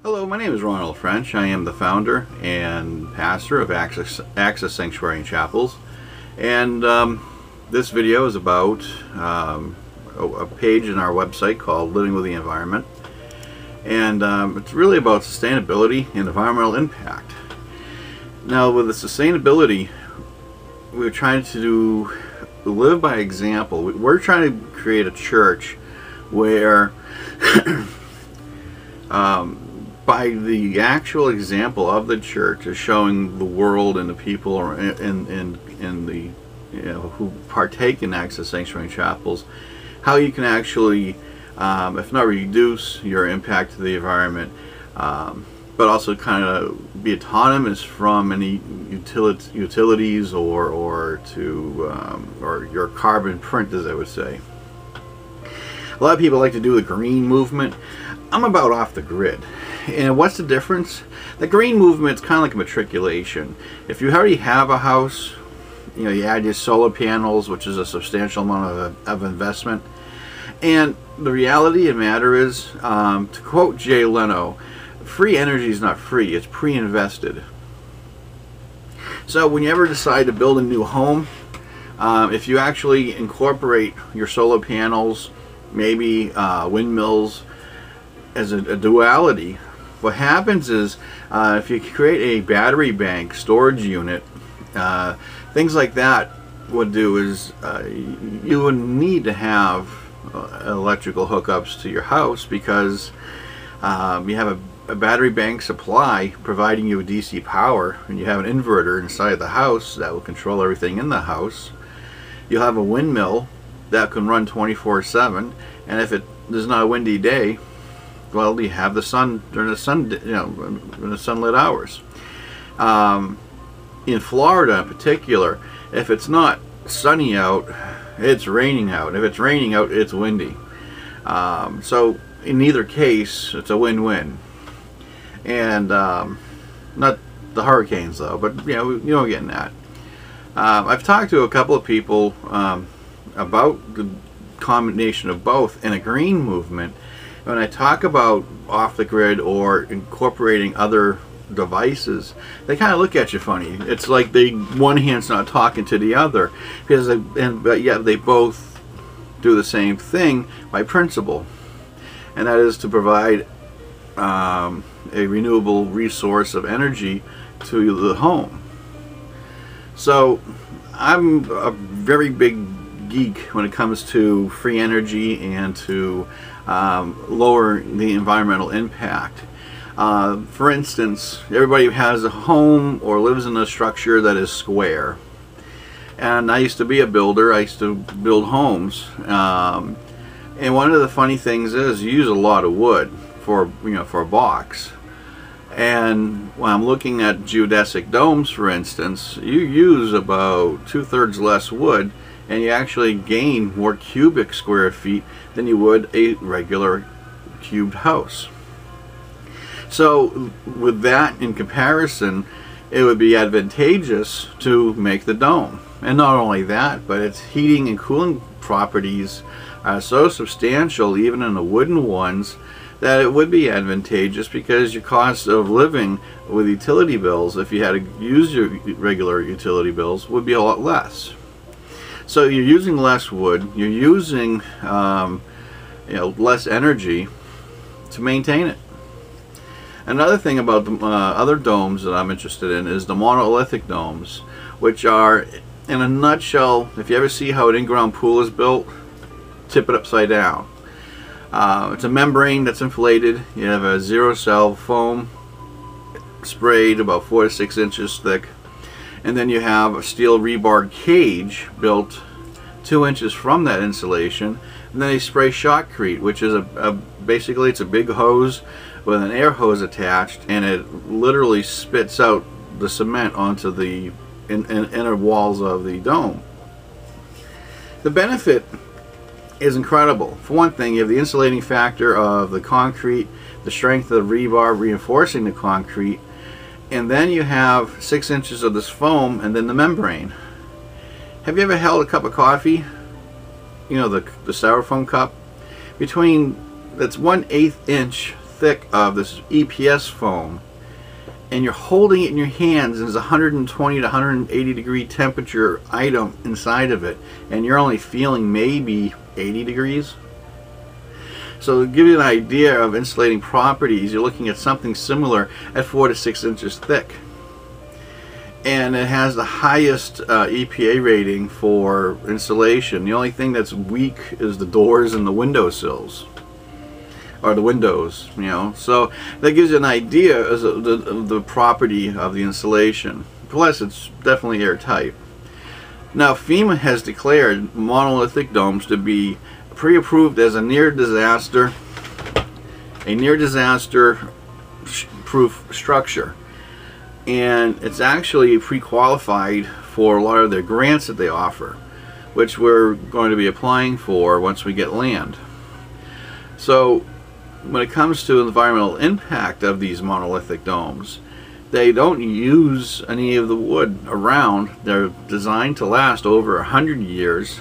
Hello, my name is Ronald French. I am the founder and pastor of Access Sanctuary and Chapels. And this video is about a page in our website called Living with the Environment. And it's really about sustainability and environmental impact. Now, with the sustainability, we're trying to live by example. We're trying to create a church where by the actual example of the church is showing the world and the people in the who partake in Access Sanctuary and Chapels how you can actually, if not reduce your impact to the environment, but also kind of be autonomous from any utilities or your carbon print, as I would say. A lot of people like to do the green movement. I'm about off the grid. And what's the difference? The green movement is kind of like a matriculation. If you already have a house, you add your solar panels, which is a substantial amount of investment. And the reality of the matter is, to quote Jay Leno, free energy is not free, it's pre-invested. So when you ever decide to build a new home, if you actually incorporate your solar panels, maybe windmills, as a duality, what happens is if you create a battery bank storage unit, things like that would do is you would need to have electrical hookups to your house because you have a battery bank supply providing you with DC power, and you have an inverter inside the house that will control everything in the house. You'll have a windmill that can run 24/7, and if there's not a windy day, well, you have the sun during the sunlit hours. In Florida, in particular, if it's not sunny out, it's raining out. If it's raining out, it's windy. So in either case, it's a win-win. And not the hurricanes, though, but we're getting that. I've talked to a couple of people about the combination of both in a green movement. When I talk about off the grid or incorporating other devices, they kind of look at you funny. It's like one hand's not talking to the other, because but yet they both do the same thing by principle, and that is to provide a renewable resource of energy to the home. So I'm a very big geek when it comes to free energy and to lower the environmental impact. For instance, everybody has a home or lives in a structure that is square. And I used to be a builder. I used to build homes. And one of the funny things is you use a lot of wood for a box. And when I'm looking at geodesic domes, for instance, you use about 2/3 less wood, and you actually gain more cubic square feet than you would a regular cubed house. So with that in comparison, it would be advantageous to make the dome. And not only that, but its heating and cooling properties are so substantial, even in the wooden ones, that it would be advantageous, because your cost of living with utility bills, if you had to use your regular utility bills, would be a lot less. So you're using less wood, you're using less energy to maintain it. Another thing about the other domes that I'm interested in is the monolithic domes, which are, in a nutshell, if you ever see how an in-ground pool is built, tip it upside down. It's a membrane that's inflated. You have a zero-cell foam sprayed about 4 to 6 inches thick. And then you have a steel rebar cage built 2 inches from that insulation, and then they spray shotcrete, which is basically it's a big hose with an air hose attached, and it literally spits out the cement onto the inner walls of the dome. The benefit is incredible. For one thing, you have the insulating factor of the concrete, the strength of the rebar reinforcing the concrete, and then you have 6 inches of this foam, and then the membrane. Have you ever held a cup of coffee? The styrofoam cup? That's 1/8 inch thick of this EPS foam, and you're holding it in your hands, and there's a 120 to 180 degree temperature item inside of it, and you're only feeling maybe 80 degrees. So to give you an idea of insulating properties, you're looking at something similar at 4 to 6 inches thick. And it has the highest EPA rating for insulation. The only thing that's weak is the doors and the windowsills, or the windows, you know. So that gives you an idea of the property of the insulation. Plus, it's definitely airtight. Now, FEMA has declared monolithic domes to be pre-approved as a near-disaster proof structure, and it's actually pre-qualified for a lot of their grants that they offer, which we're going to be applying for once we get land. So when it comes to environmental impact of these monolithic domes, they don't use any of the wood around. They're designed to last over 100 years,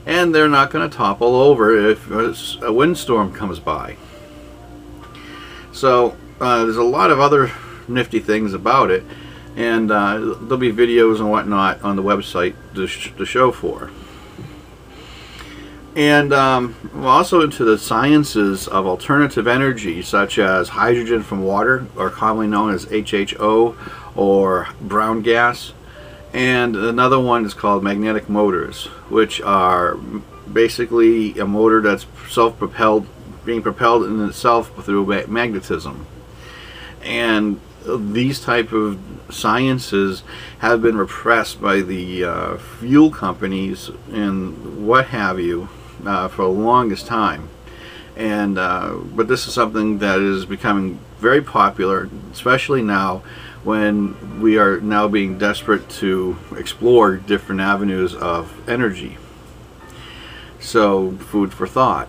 and they're not going to topple over if a windstorm comes by. So there's a lot of other nifty things about it, and there'll be videos and whatnot on the website to show for. And we're also into the sciences of alternative energy, such as hydrogen from water, or commonly known as HHO, or brown gas. And another one is called magnetic motors, which are basically a motor that's self-propelled, being propelled in itself through magnetism. And these type of sciences have been repressed by the fuel companies and what have you for the longest time. And but this is something that is becoming very popular, especially now when we are now being desperate to explore different avenues of energy. So, food for thought.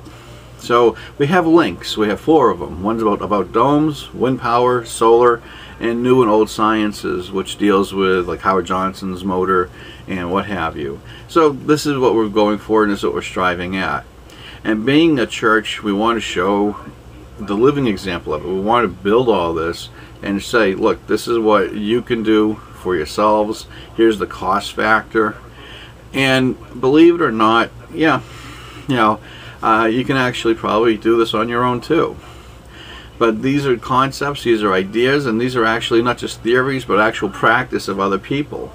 So we have links. We have 4 of them. One's about domes, wind power, solar, and new and old sciences, which deals with like Howard Johnson's motor and what have you. So this is what we're going for, and this is what we're striving at. And being a church, we want to show the living example of it. We want to build all this and say, look, this is what you can do for yourselves. Here's the cost factor. And believe it or not, yeah, you know, you can actually probably do this on your own too. But these are concepts, these are ideas, and these are actually not just theories, but actual practice of other people.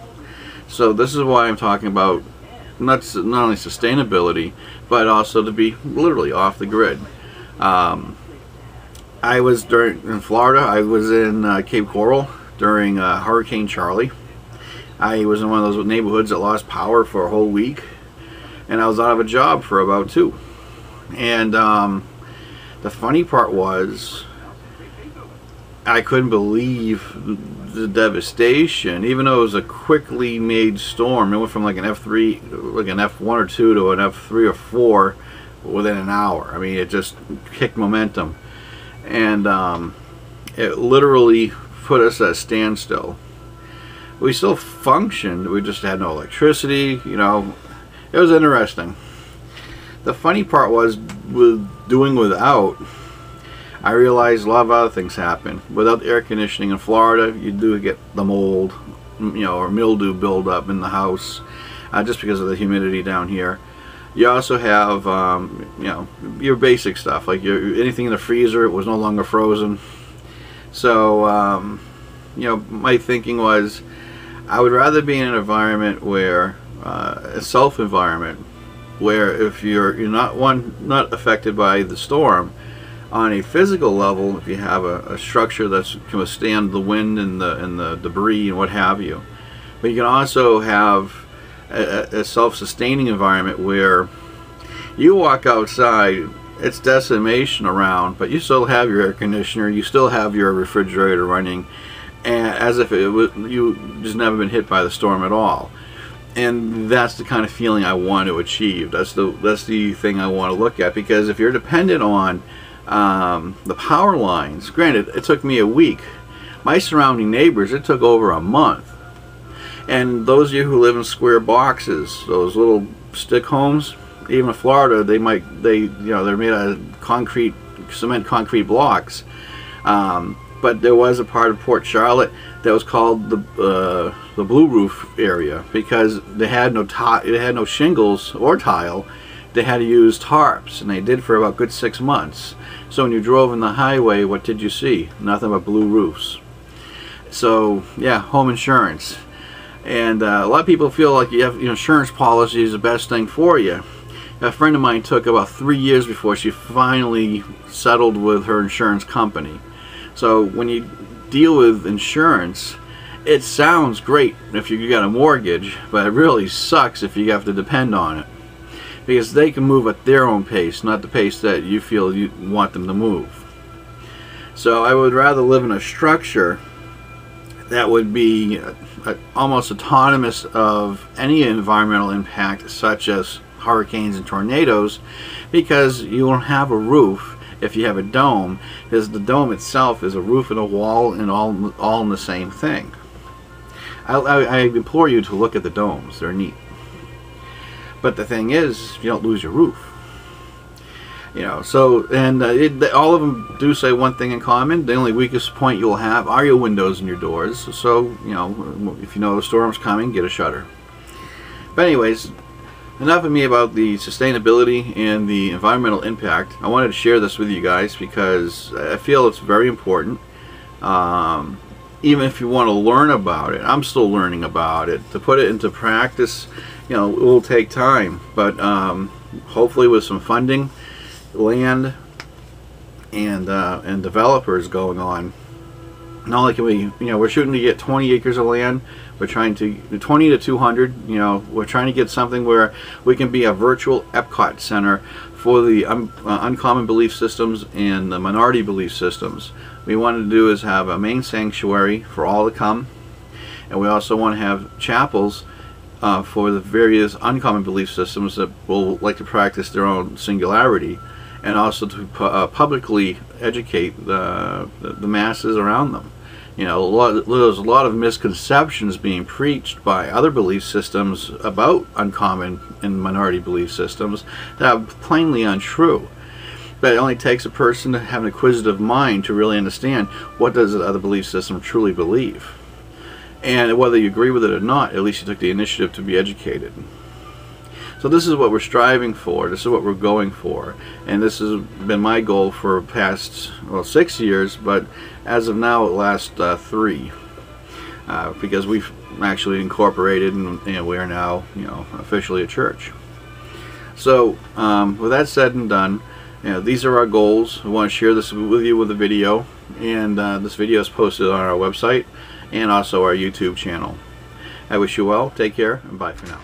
So this is why I'm talking about not only sustainability, but also to be literally off the grid. I was in Florida. I was in Cape Coral during Hurricane Charlie. I was in one of those neighborhoods that lost power for a whole week, and I was out of a job for about 2. And the funny part was, I couldn't believe the devastation. Even though it was a quickly made storm, it went from like an F3, like an F1 or 2 to an F3 or 4 within an hour. I mean, it just kicked momentum. And it literally put us at a standstill. We still functioned, we just had no electricity, you know. It was interesting. The funny part was, with doing without, I realized a lot of other things happen. Without air conditioning in Florida, you do get the mold, you know, or mildew buildup in the house, just because of the humidity down here. You also have, you know, your basic stuff, like anything in the freezer was no longer frozen. So, you know, my thinking was, I would rather be in an environment where, a self-environment, where if you're not affected by the storm, on a physical level, if you have a structure that can withstand the wind and the debris and what have you, but you can also have a self-sustaining environment where you walk outside, it's decimation around, but you still have your air conditioner, you still have your refrigerator running, and as if it was, you just never been hit by the storm at all. And that's the kind of feeling I want to achieve. That's the thing I want to look at, because if you're dependent on the power lines, granted, it took me a week. My surrounding neighbors, it took over a month. And those of you who live in square boxes, those little stick homes, even in Florida, they're made out of cement concrete blocks. But there was a part of Port Charlotte that was called the Blue Roof area because they had no shingles or tile. They had to use tarps, and they did for about a good 6 months. So when you drove in the highway, what did you see? Nothing but blue roofs. So yeah, home insurance. And a lot of people feel like you have insurance policy is the best thing for you. A friend of mine took about 3 years before she finally settled with her insurance company. So when you deal with insurance, it sounds great if you got a mortgage, but it really sucks if you have to depend on it. Because they can move at their own pace, not the pace that you feel you want them to move. So I would rather live in a structure that would be almost autonomous of any environmental impact, such as hurricanes and tornadoes, because you don't have a roof if you have a dome, because the dome itself is a roof and a wall and all in the same thing. I implore you to look at the domes. They're neat. But the thing is, you don't lose your roof. So, and all of them do say one thing in common. The only weakest point you'll have are your windows and your doors. So, if you know the storm's coming, get a shutter. But anyways, enough of me about the sustainability and the environmental impact. I wanted to share this with you guys because I feel it's very important. Even if you want to learn about it, I'm still learning about it. To put it into practice, it will take time. But hopefully with some funding, land, and developers going on, not only can we, we're shooting to get 20 acres of land. We're trying to 20 to 200. We're trying to get something where we can be a virtual Epcot center for the uncommon belief systems and the minority belief systems. What we want to do is have a main sanctuary for all to come, and we also want to have chapels for the various uncommon belief systems that will like to practice their own singularity, and also to publicly educate the masses around them. There's a lot of misconceptions being preached by other belief systems about uncommon and minority belief systems that are plainly untrue. But it only takes a person to have an inquisitive mind to really understand what does the other belief system truly believe. And whether you agree with it or not, at least you took the initiative to be educated. So this is what we're striving for. This is what we're going for. And this has been my goal for the past, 6 years, but as of now it lasts 3. Because we've actually incorporated and we are now, officially a church. So with that said and done, these are our goals. I want to share this with you with a video. And this video is posted on our website and also our YouTube channel. I wish you well. Take care and bye for now.